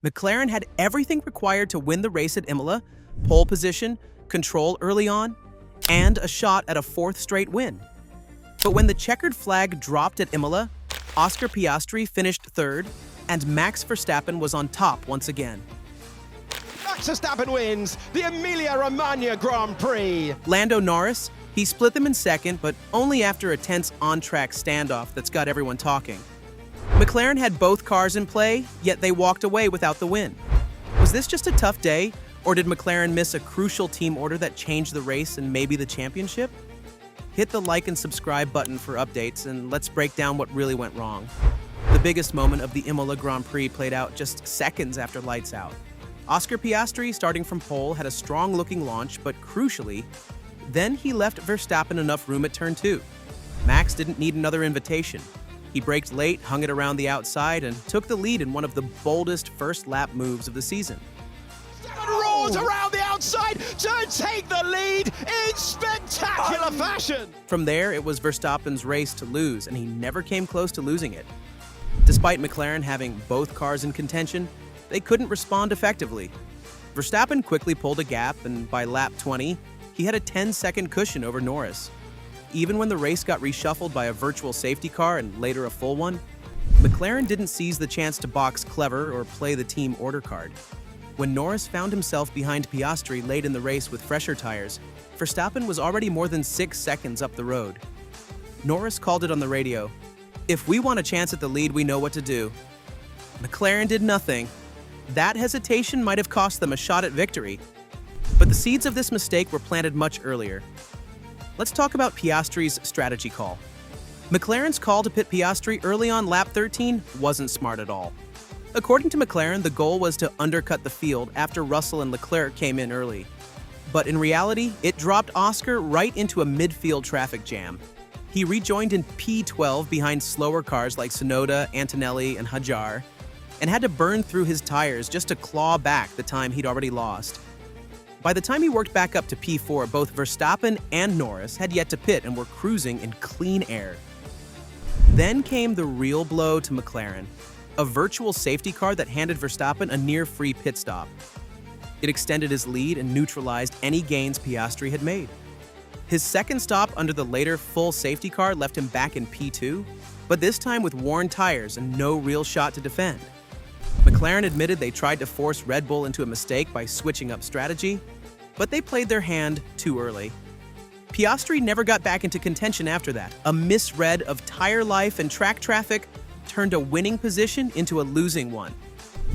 McLaren had everything required to win the race at Imola: pole position, control early on, and a shot at a fourth straight win. But when the checkered flag dropped at Imola, Oscar Piastri finished third, and Max Verstappen was on top once again. Max Verstappen wins the Emilia-Romagna Grand Prix. Lando Norris, he split them in second, but only after a tense on-track standoff that's got everyone talking. McLaren had both cars in play, yet they walked away without the win. Was this just a tough day, or did McLaren miss a crucial team order that changed the race and maybe the championship? Hit the like and subscribe button for updates, and let's break down what really went wrong. The biggest moment of the Imola Grand Prix played out just seconds after lights out. Oscar Piastri, starting from pole, had a strong-looking launch, but crucially, then he left Verstappen enough room at turn 2. Max didn't need another invitation. He braked late, hung it around the outside, and took the lead in one of the boldest first-lap moves of the season. Roars around the outside to take the lead in spectacular fashion. From there, it was Verstappen's race to lose, and he never came close to losing it. Despite McLaren having both cars in contention, they couldn't respond effectively. Verstappen quickly pulled a gap, and by lap 20, he had a 10-second cushion over Norris. Even when the race got reshuffled by a virtual safety car and later a full one, McLaren didn't seize the chance to box clever or play the team order card. When Norris found himself behind Piastri late in the race with fresher tires, Verstappen was already more than 6 seconds up the road. Norris called it on the radio, "If we want a chance at the lead, we know what to do." McLaren did nothing. That hesitation might have cost them a shot at victory. But the seeds of this mistake were planted much earlier. Let's talk about Piastri's strategy call. McLaren's call to pit Piastri early on lap 13 wasn't smart at all. According to McLaren, the goal was to undercut the field after Russell and Leclerc came in early. But in reality, it dropped Oscar right into a midfield traffic jam. He rejoined in P12 behind slower cars like Tsunoda, Antonelli, and Hajar, and had to burn through his tires just to claw back the time he'd already lost. By the time he worked back up to P4, both Verstappen and Norris had yet to pit and were cruising in clean air. Then came the real blow to McLaren, a virtual safety car that handed Verstappen a near-free pit stop. It extended his lead and neutralized any gains Piastri had made. His second stop under the later full safety car left him back in P2, but this time with worn tires and no real shot to defend. McLaren admitted they tried to force Red Bull into a mistake by switching up strategy, but they played their hand too early. Piastri never got back into contention after that. A misread of tire life and track traffic turned a winning position into a losing one.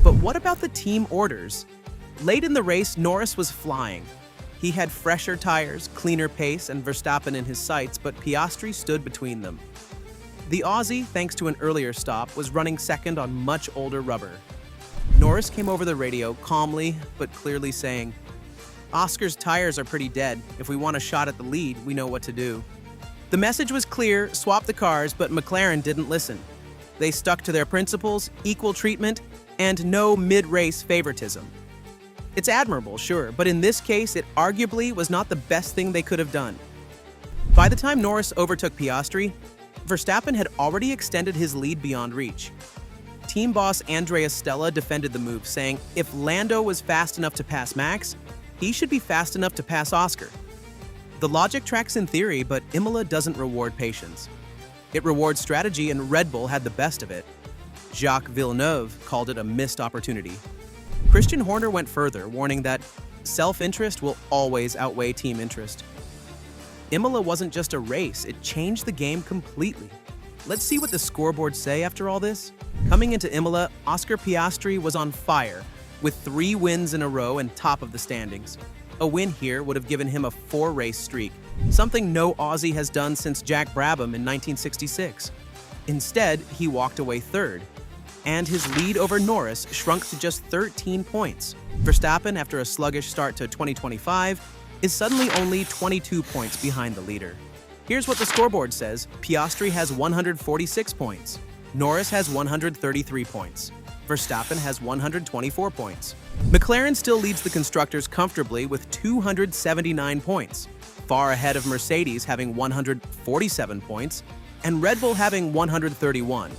But what about the team orders? Late in the race, Norris was flying. He had fresher tires, cleaner pace, and Verstappen in his sights, but Piastri stood between them. The Aussie, thanks to an earlier stop, was running second on much older rubber. Norris came over the radio, calmly but clearly saying, "Oscar's tires are pretty dead. If we want a shot at the lead, we know what to do." The message was clear: swap the cars, but McLaren didn't listen. They stuck to their principles, equal treatment, and no mid-race favoritism. It's admirable, sure, but in this case, it arguably was not the best thing they could have done. By the time Norris overtook Piastri, Verstappen had already extended his lead beyond reach. Team boss Andrea Stella defended the move, saying if Lando was fast enough to pass Max, he should be fast enough to pass Oscar. The logic tracks in theory, but Imola doesn't reward patience. It rewards strategy, and Red Bull had the best of it. Jacques Villeneuve called it a missed opportunity. Christian Horner went further, warning that self-interest will always outweigh team interest. Imola wasn't just a race, it changed the game completely. Let's see what the scoreboards say after all this. Coming into Imola, Oscar Piastri was on fire, with 3 wins in a row and top of the standings. A win here would have given him a 4-race streak, something no Aussie has done since Jack Brabham in 1966. Instead, he walked away third, and his lead over Norris shrunk to just 13 points. Verstappen, after a sluggish start to 2025, is suddenly only 22 points behind the leader. Here's what the scoreboard says. Piastri has 146 points. Norris has 133 points. Verstappen has 124 points. McLaren still leads the constructors comfortably with 279 points, far ahead of Mercedes having 147 points, and Red Bull having 131.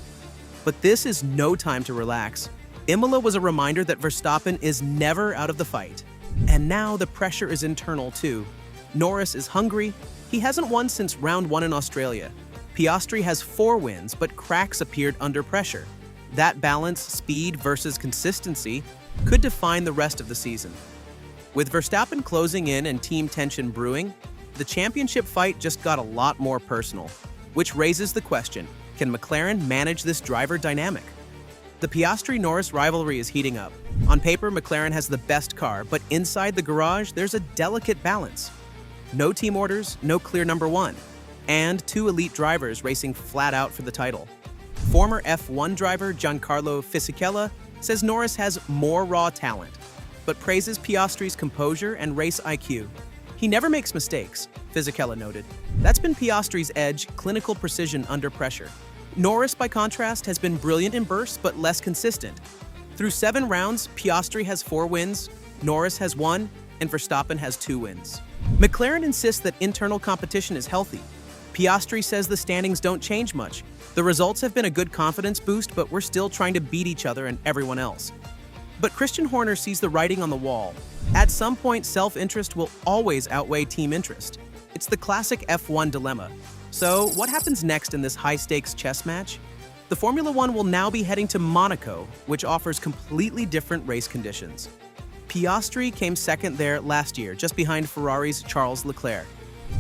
But this is no time to relax. Imola was a reminder that Verstappen is never out of the fight. And now the pressure is internal too. Norris is hungry. He hasn't won since round 1 in Australia. Piastri has 4 wins, but cracks appeared under pressure. That balance, speed versus consistency, could define the rest of the season. With Verstappen closing in and team tension brewing, the championship fight just got a lot more personal, which raises the question, can McLaren manage this driver dynamic? The Piastri-Norris rivalry is heating up. On paper, McLaren has the best car, but inside the garage, there's a delicate balance. No team orders, no clear number 1, and 2 elite drivers racing flat out for the title. Former F1 driver Giancarlo Fisichella says Norris has more raw talent, but praises Piastri's composure and race IQ. He never makes mistakes, Fisichella noted. That's been Piastri's edge, clinical precision under pressure. Norris, by contrast, has been brilliant in bursts but less consistent. Through 7 rounds, Piastri has 4 wins, Norris has 1, and Verstappen has 2 wins. McLaren insists that internal competition is healthy. Piastri says the standings don't change much. The results have been a good confidence boost, but we're still trying to beat each other and everyone else. But Christian Horner sees the writing on the wall. At some point, self-interest will always outweigh team interest. It's the classic F1 dilemma. So, what happens next in this high-stakes chess match? The Formula One will now be heading to Monaco, which offers completely different race conditions. Piastri came second there last year, just behind Ferrari's Charles Leclerc.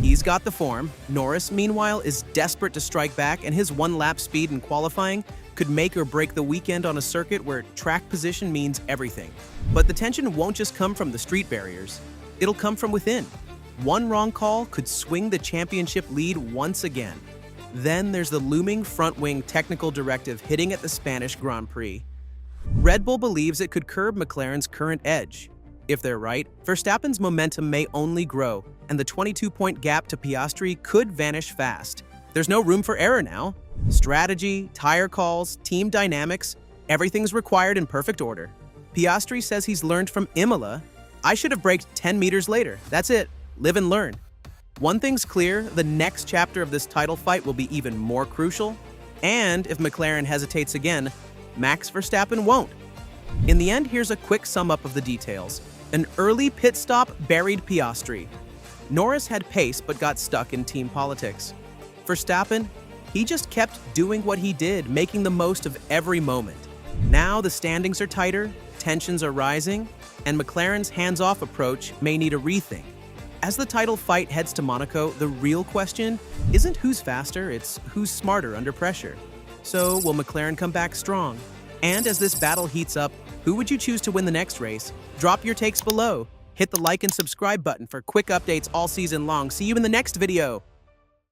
He's got the form. Norris, meanwhile, is desperate to strike back, and his one-lap speed in qualifying could make or break the weekend on a circuit where track position means everything. But the tension won't just come from the street barriers. It'll come from within. One wrong call could swing the championship lead once again. Then there's the looming front-wing technical directive hitting at the Spanish Grand Prix. Red Bull believes it could curb McLaren's current edge. If they're right, Verstappen's momentum may only grow, and the 22-point gap to Piastri could vanish fast. There's no room for error now. Strategy, tire calls, team dynamics, everything's required in perfect order. Piastri says he's learned from Imola. I should have braked 10 meters later. That's it. Live and learn. One thing's clear, the next chapter of this title fight will be even more crucial. And if McLaren hesitates again, Max Verstappen won't. In the end, here's a quick sum up of the details. An early pit stop buried Piastri. Norris had pace but got stuck in team politics. Verstappen, he just kept doing what he did, making the most of every moment. Now the standings are tighter, tensions are rising, and McLaren's hands-off approach may need a rethink. As the title fight heads to Monaco, the real question isn't who's faster, it's who's smarter under pressure. So, will McLaren come back strong? And as this battle heats up, who would you choose to win the next race? Drop your takes below. Hit the like and subscribe button for quick updates all season long. See you in the next video.